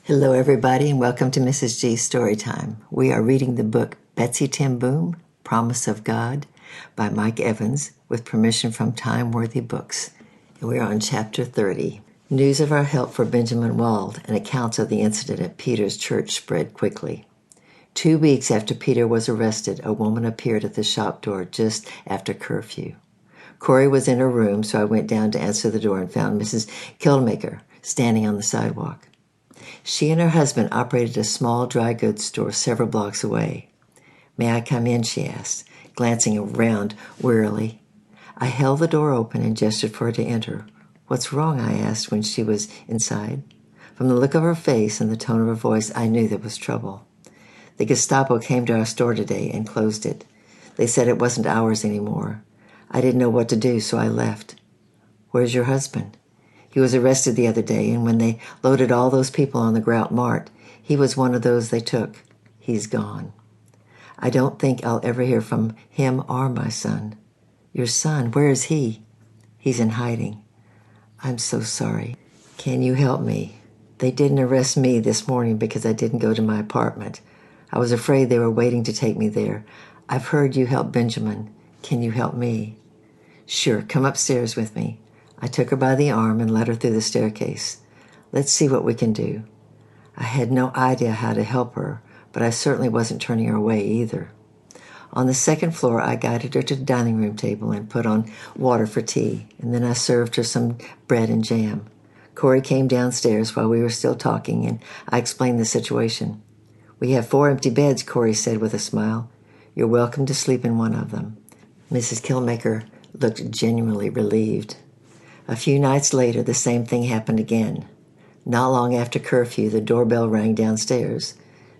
Hello, everybody, and welcome to Mrs. G's Storytime. We are reading the book Betsy Ten Boom, Promise of God by Mike Evans with permission from Time Worthy Books. And we are on Chapter 30. News of our help for Benjamin Wald and accounts of the incident at Peter's church spread quickly. 2 weeks after Peter was arrested, a woman appeared at the shop door just after curfew. Corey was in her room, so I went down to answer the door and found Mrs. Kildemaker standing on the sidewalk. She and her husband operated a small dry goods store several blocks away. "May I come in?" she asked, glancing around wearily. I held the door open and gestured for her to enter. "What's wrong?" I asked when she was inside. From the look of her face and the tone of her voice, I knew there was trouble. "The Gestapo came to our store today and closed it. They said it wasn't ours anymore. I didn't know what to do, so I left." "Where's your husband?" "He was arrested the other day, and when they loaded all those people on the Grout Mart, he was one of those they took. He's gone. I don't think I'll ever hear from him or my son." "Your son, where is he?" "He's in hiding." "I'm so sorry. Can you help me? They didn't arrest me this morning because I didn't go to my apartment. I was afraid they were waiting to take me there. I've heard you help Benjamin. Can you help me?" "Sure, come upstairs with me." I took her by the arm and led her through the staircase. "Let's see what we can do." I had no idea how to help her, but I certainly wasn't turning her away either. On the second floor, I guided her to the dining room table and put on water for tea, and then I served her some bread and jam. Corey came downstairs while we were still talking, and I explained the situation. "We have 4 empty beds," Corey said with a smile. "You're welcome to sleep in one of them." Mrs. Kildemaker looked genuinely relieved. A few nights later, the same thing happened again. Not long after curfew, the doorbell rang downstairs.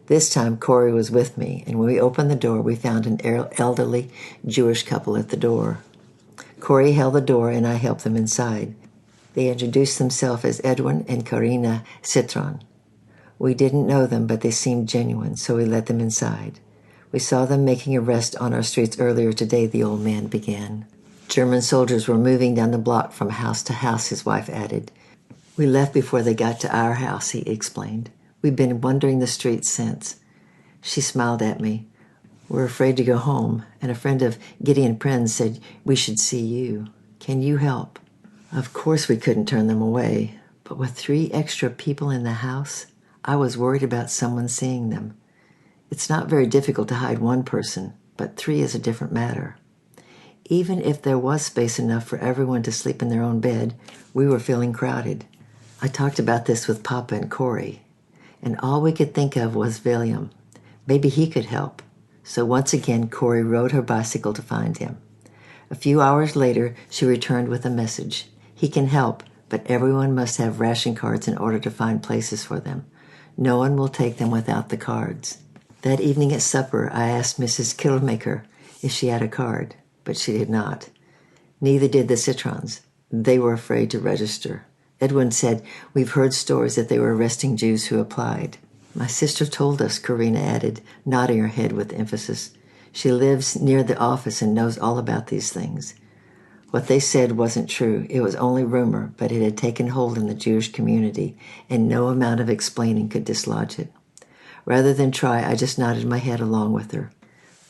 This time, Corey was with me, and when we opened the door, we found an elderly Jewish couple at the door. Corey held the door, and I helped them inside. They introduced themselves as Edwin and Karina Citron. We didn't know them, but they seemed genuine, so we let them inside. "We saw them making arrests on our streets earlier today," the old man began. "German soldiers were moving down the block from house to house," his wife added. "We left before they got to our house," he explained. "We've been wandering the streets since." She smiled at me. "We're afraid to go home, and a friend of Gideon Pren's said we should see you. Can you help?" Of course we couldn't turn them away, but with 3 extra people in the house, I was worried about someone seeing them. It's not very difficult to hide one person, but 3 is a different matter. Even if there was space enough for everyone to sleep in their own bed, we were feeling crowded. I talked about this with Papa and Corey, and all we could think of was William. Maybe he could help. So once again, Corey rode her bicycle to find him. A few hours later, she returned with a message. "He can help, but everyone must have ration cards in order to find places for them. No one will take them without the cards." That evening at supper, I asked Mrs. Kildemaker if she had a card, but she did not. Neither did the Citrons. They were afraid to register. Edwin said, "We've heard stories that they were arresting Jews who applied." "My sister told us," Karina added, nodding her head with emphasis. "She lives near the office and knows all about these things." What they said wasn't true. It was only rumor, but it had taken hold in the Jewish community, and no amount of explaining could dislodge it. Rather than try, I just nodded my head along with her.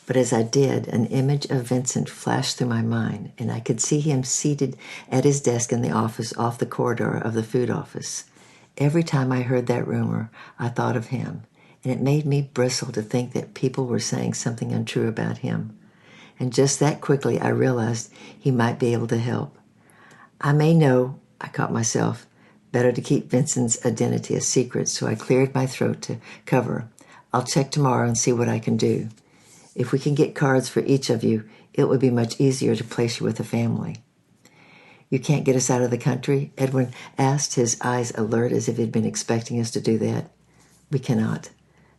But as I did, an image of Vincent flashed through my mind, and I could see him seated at his desk in the office off the corridor of the food office. Every time I heard that rumor, I thought of him, and it made me bristle to think that people were saying something untrue about him. And just that quickly, I realized he might be able to help. I caught myself, better to keep Vincent's identity a secret, so I cleared my throat to cover. "I'll check tomorrow and see what I can do. If we can get cards for each of you, it would be much easier to place you with a family." "You can't get us out of the country?" Edwin asked, his eyes alert as if he'd been expecting us to do that. "We cannot.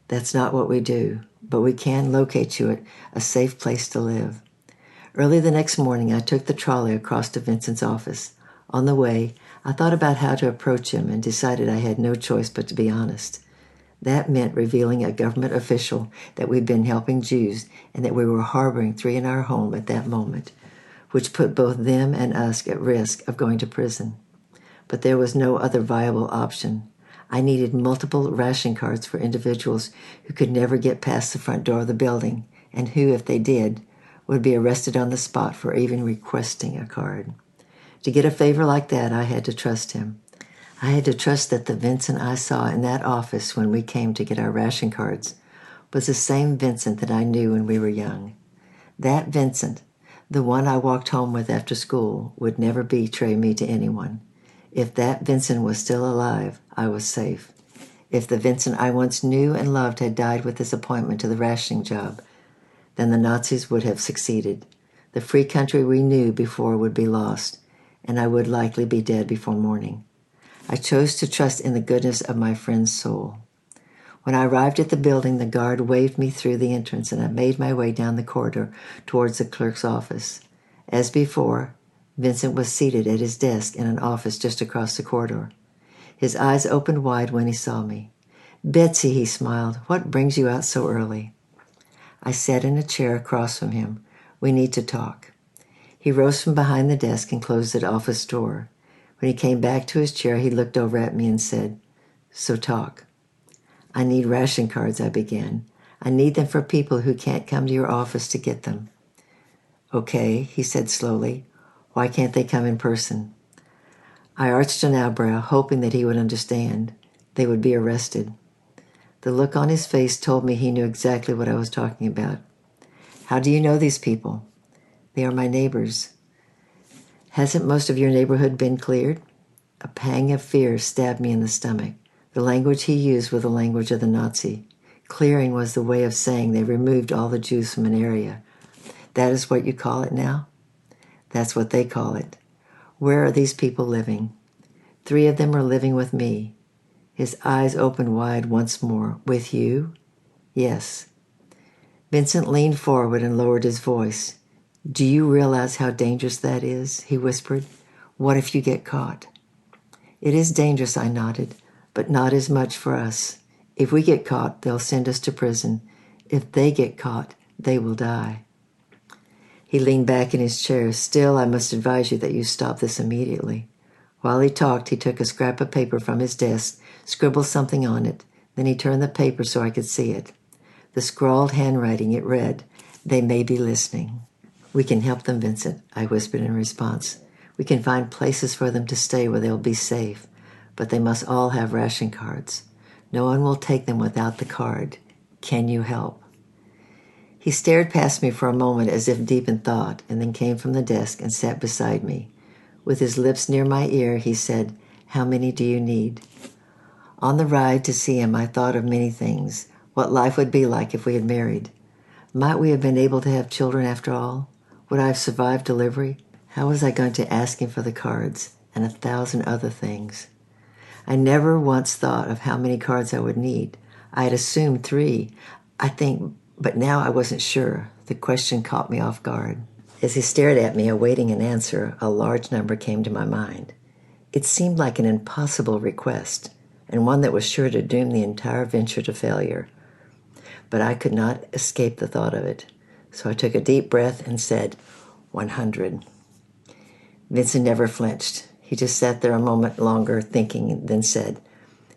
That's not what we do, but we can locate you at a safe place to live." Early the next morning, I took the trolley across to Vincent's office. On the way, I thought about how to approach him and decided I had no choice but to be honest. That meant revealing a government official that we'd been helping Jews and that we were harboring 3 in our home at that moment, which put both them and us at risk of going to prison. But there was no other viable option. I needed multiple ration cards for individuals who could never get past the front door of the building, and who, if they did, would be arrested on the spot for even requesting a card. To get a favor like that, I had to trust him. I had to trust that the Vincent I saw in that office when we came to get our ration cards was the same Vincent that I knew when we were young. That Vincent, the one I walked home with after school, would never betray me to anyone. If that Vincent was still alive, I was safe. If the Vincent I once knew and loved had died with his appointment to the rationing job, then the Nazis would have succeeded. The free country we knew before would be lost, and I would likely be dead before morning. I chose to trust in the goodness of my friend's soul. When I arrived at the building, the guard waved me through the entrance, and I made my way down the corridor towards the clerk's office. As before, Vincent was seated at his desk in an office just across the corridor. His eyes opened wide when he saw me. "Betsy," he smiled, "what brings you out so early?" I sat in a chair across from him. "We need to talk." He rose from behind the desk and closed the office door. When he came back to his chair, he looked over at me and said, "So talk." "I need ration cards," I began. "I need them for people who can't come to your office to get them." "Okay," he said slowly. "Why can't they come in person?" I arched an eyebrow, hoping that he would understand. They would be arrested. The look on his face told me he knew exactly what I was talking about. "How do you know these people?" "They are my neighbors." "Hasn't most of your neighborhood been cleared?" A pang of fear stabbed me in the stomach. The language he used was the language of the Nazi. Clearing was the way of saying they removed all the Jews from an area. "That is what you call it now?" "That's what they call it." "Where are these people living?" "3 of them are living with me." His eyes opened wide once more. "With you?" "Yes." Vincent leaned forward and lowered his voice. "Do you realize how dangerous that is?" he whispered. "What if you get caught?" "It is dangerous," I nodded, "but not as much for us. If we get caught, they'll send us to prison. If they get caught, they will die." He leaned back in his chair. "Still, I must advise you that you stop this immediately." While he talked, he took a scrap of paper from his desk, scribbled something on it. Then he turned the paper so I could see it. The scrawled handwriting, it read, "They may be listening." "We can help them, Vincent," I whispered in response. "We can find places for them to stay where they'll be safe. But they must all have ration cards. No one will take them without the card. Can you help?" He stared past me for a moment as if deep in thought, and then came from the desk and sat beside me. With his lips near my ear, he said, "How many do you need?" On the ride to see him, I thought of many things. What life would be like if we had married. Might we have been able to have children after all? Would I have survived delivery? How was I going to ask him for the cards? And 1,000 other things. I never once thought of how many cards I would need. I had assumed 3, I think, but now I wasn't sure. The question caught me off guard. As he stared at me, awaiting an answer, a large number came to my mind. It seemed like an impossible request, and one that was sure to doom the entire venture to failure. But I could not escape the thought of it. So I took a deep breath and said, 100. Vincent never flinched. He just sat there a moment longer thinking, then said,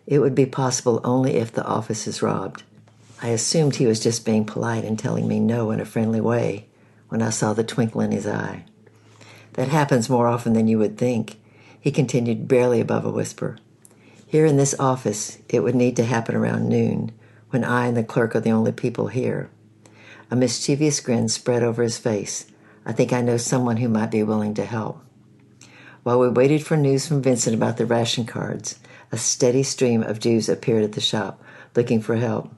"It would be possible only if the office is robbed." I assumed he was just being polite and telling me no in a friendly way when I saw the twinkle in his eye. "That happens more often than you would think," he continued, barely above a whisper. "Here in this office, it would need to happen around noon, when I and the clerk are the only people here." A mischievous grin spread over his face. "I think I know someone who might be willing to help." While we waited for news from Vincent about the ration cards, a steady stream of Jews appeared at the shop, looking for help.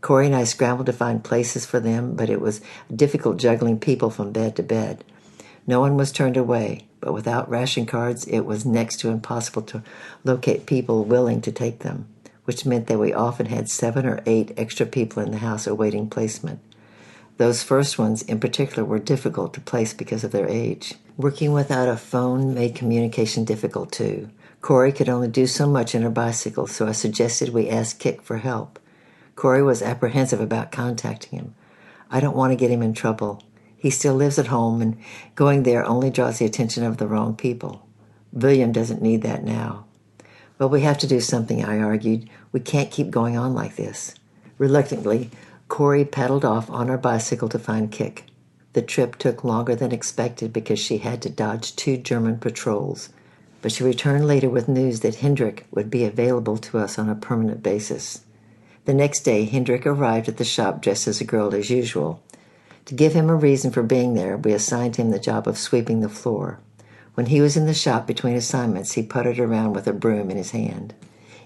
Corey and I scrambled to find places for them, but it was difficult juggling people from bed to bed. No one was turned away, but without ration cards, it was next to impossible to locate people willing to take them, which meant that we often had 7 or 8 extra people in the house awaiting placement. Those first ones, in particular, were difficult to place because of their age. Working without a phone made communication difficult, too. Corey could only do so much in her bicycle, so I suggested we ask Kik for help. Corey was apprehensive about contacting him. "I don't want to get him in trouble. He still lives at home, and going there only draws the attention of the wrong people. William doesn't need that now." But we have to do something, I argued. We can't keep going on like this. Reluctantly, Corey paddled off on her bicycle to find Kik. The trip took longer than expected because she had to dodge 2 German patrols. But she returned later with news that Hendrik would be available to us on a permanent basis. The next day, Hendrik arrived at the shop dressed as a girl as usual. To give him a reason for being there, we assigned him the job of sweeping the floor. When he was in the shop between assignments, he puttered around with a broom in his hand.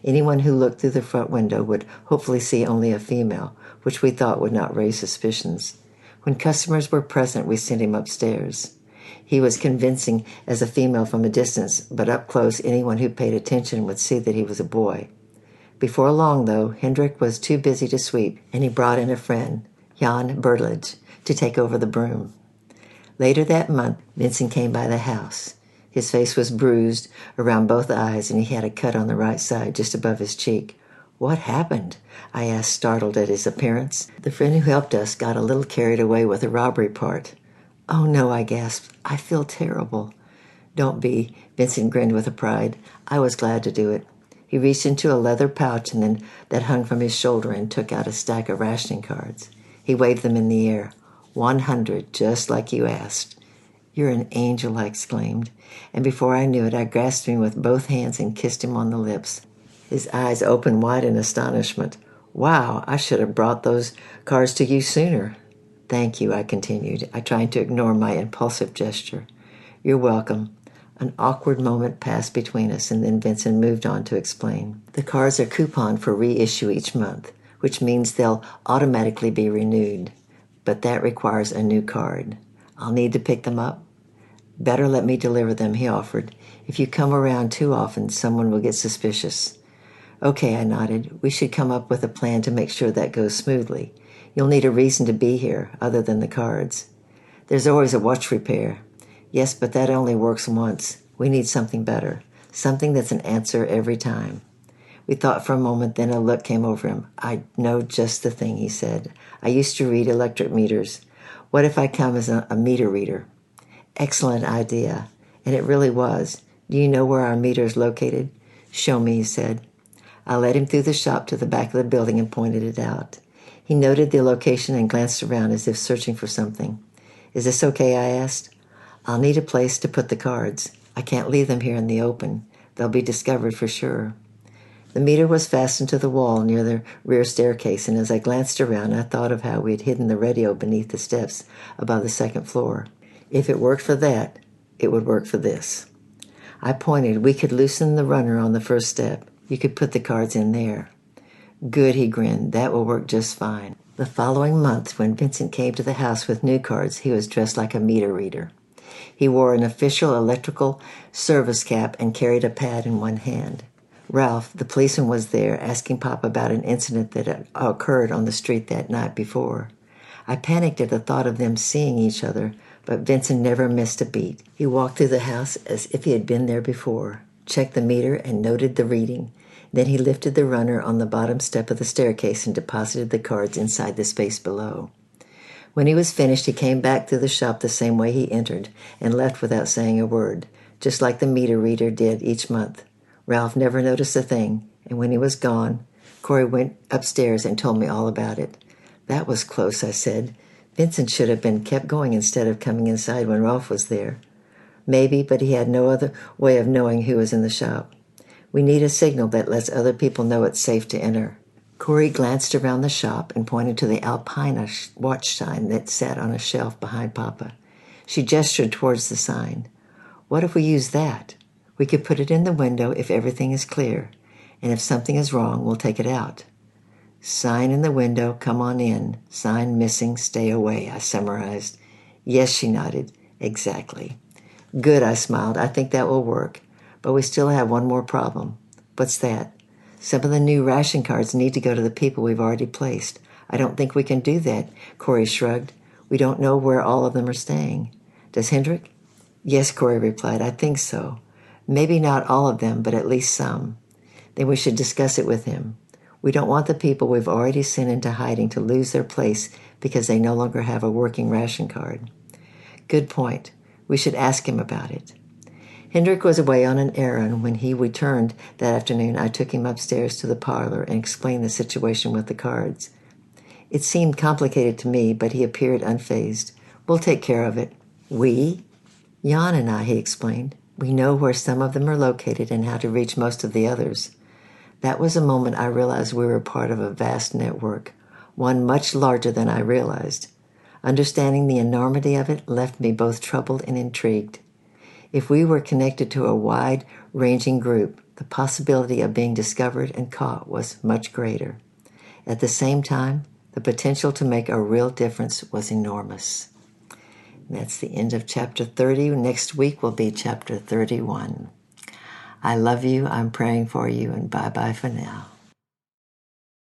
Anyone who looked through the front window would hopefully see only a female, which we thought would not raise suspicions. When customers were present, we sent him upstairs. He was convincing as a female from a distance, but up close anyone who paid attention would see that he was a boy. Before long, though, Hendrik was too busy to sweep, and he brought in a friend, Jan Bertledge, to take over the broom. Later that month, Vincent came by the house. His face was bruised around both eyes, and he had a cut on the right side just above his cheek. "What happened?" I asked, startled at his appearance. The friend who helped us got a little carried away with the robbery part. "Oh, no," I gasped. "I feel terrible." "Don't be," Vincent grinned with pride. "I was glad to do it." He reached into a leather pouch that hung from his shoulder and took out a stack of rationing cards. He waved them in the air. 100, just like you asked. "You're an angel," I exclaimed. And before I knew it, I grasped him with both hands and kissed him on the lips. His eyes opened wide in astonishment. "Wow, I should have brought those cards to you sooner." "Thank you," I continued, trying to ignore my impulsive gesture. "You're welcome." An awkward moment passed between us, and then Vincent moved on to explain. "The cards are couponed for reissue each month, which means they'll automatically be renewed. But that requires a new card. I'll need to pick them up." "Better let me deliver them," he offered. "If you come around too often, someone will get suspicious." "Okay," I nodded. "We should come up with a plan to make sure that goes smoothly. You'll need a reason to be here, other than the cards." "There's always a watch repair." "Yes, but that only works once. We need something better. Something that's an answer every time." We thought for a moment, then a look came over him. "I know just the thing," he said. "I used to read electric meters. What if I come as a meter reader?" "Excellent idea." And it really was. "Do you know where our meter is located?" "Show me," he said. I led him through the shop to the back of the building and pointed it out. He noted the location and glanced around as if searching for something. "Is this okay?" I asked. "I'll need a place to put the cards. I can't leave them here in the open. They'll be discovered for sure." The meter was fastened to the wall near the rear staircase, and as I glanced around, I thought of how we had hidden the radio beneath the steps above the second floor. If it worked for that, it would work for this. I pointed. "We could loosen the runner on the first step. You could put the cards in there." "Good," he grinned. "That will work just fine." The following month, when Vincent came to the house with new cards, he was dressed like a meter reader. He wore an official electrical service cap and carried a pad in one hand. Ralph, the policeman, was there, asking Pop about an incident that had occurred on the street that night before. I panicked at the thought of them seeing each other, but Vincent never missed a beat. He walked through the house as if he had been there before, checked the meter, and noted the reading. Then he lifted the runner on the bottom step of the staircase and deposited the cards inside the space below. When he was finished, he came back through the shop the same way he entered and left without saying a word, just like the meter reader did each month. Ralph never noticed a thing, and when he was gone, Corey went upstairs and told me all about it. "That was close," I said. "Vincent should have been kept going instead of coming inside when Ralph was there." "Maybe, but he had no other way of knowing who was in the shop. We need a signal that lets other people know it's safe to enter." Corey glanced around the shop and pointed to the Alpina watch sign that sat on a shelf behind Papa. She gestured towards the sign. "What if we use that? We could put it in the window if everything is clear, and if something is wrong, we'll take it out." "Sign in the window, come on in. Sign missing, stay away," I summarized. "Yes," she nodded. "Exactly." "Good," I smiled. "I think that will work. But we still have one more problem." "What's that?" "Some of the new ration cards need to go to the people we've already placed." "I don't think we can do that," Corey shrugged. "We don't know where all of them are staying." "Does Hendrik?" "Yes," Corey replied. "I think so. Maybe not all of them, but at least some." "Then we should discuss it with him. We don't want the people we've already sent into hiding to lose their place because they no longer have a working ration card." "Good point. We should ask him about it." Hendrik was away on an errand. When he returned that afternoon, I took him upstairs to the parlor and explained the situation with the cards. It seemed complicated to me, but he appeared unfazed. "We'll take care of it." "We?" "Jan and I," he explained. "We know where some of them are located and how to reach most of the others." That was a moment I realized we were part of a vast network, one much larger than I realized. Understanding the enormity of it left me both troubled and intrigued. If we were connected to a wide-ranging group, the possibility of being discovered and caught was much greater. At the same time, the potential to make a real difference was enormous. And that's the end of chapter 30. Next week will be chapter 31. I love you, I'm praying for you, and bye-bye for now.